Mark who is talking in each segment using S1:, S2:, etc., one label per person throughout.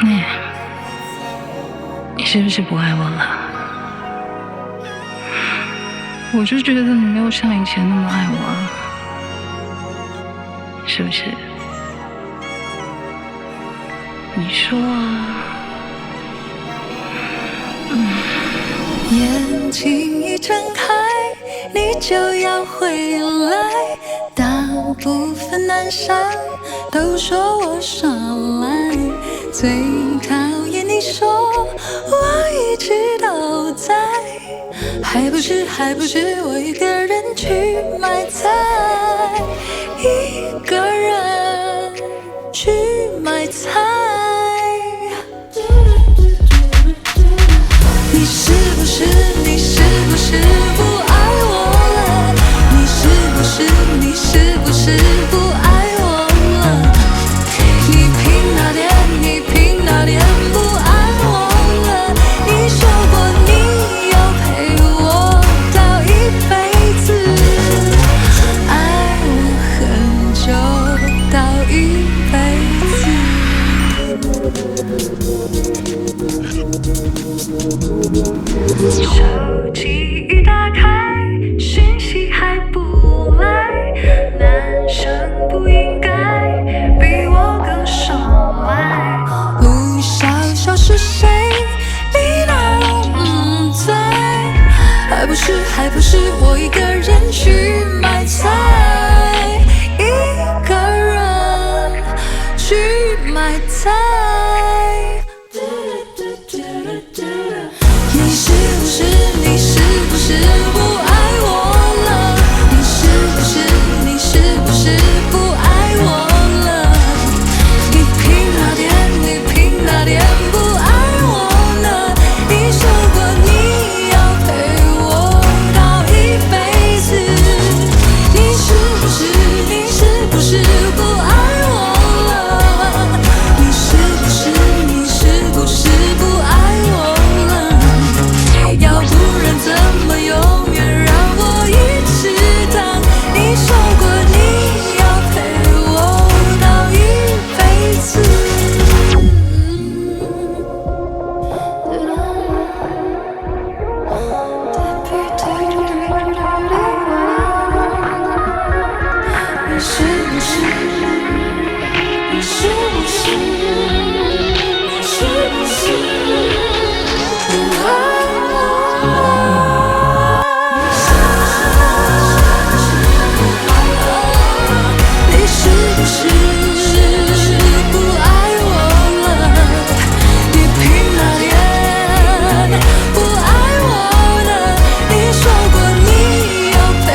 S1: 你是不是不爱我了？我就觉得你没有像以前那么爱我啊，是不是？你说啊。
S2: 眼睛一睁开，你就要回来。大部分男生都说我耍赖，最讨厌你说我一直都在，还不是我一个人去买菜，一个人去买菜。你是不是不爱我了？你是不是不爱我了？你凭哪点不爱我了？你说过你要陪我到一辈子，爱我很久到一辈子。手机一打开，讯息还不来，男生不应该比我更爽赖。陆小小是谁？你哪都在，还不是我一个人去买菜，一个人去买菜。你是不是不爱我了？你是不是不爱我了？你凭哪点不爱我呢？你说过你要陪我到一辈子，你是不是不爱我了？你是不是不爱我了？要不然怎么永远让我一直等？你说过你要陪我到一辈子。你是不是不爱我？你是不是不爱我了？你凭哪点不爱我呢？你说过你要陪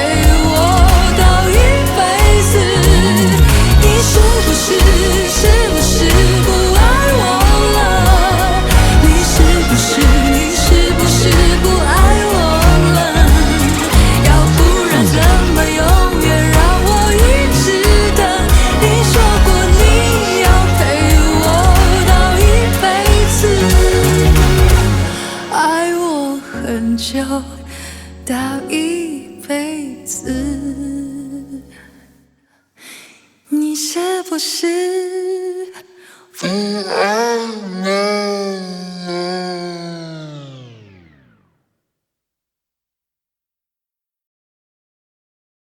S2: 我到一辈子，你是不是不爱我了？你是不是不爱我了？要不然怎么永远让我一直等？你说过你要陪我到一辈子，爱我很久到一辈子。你是不是不爱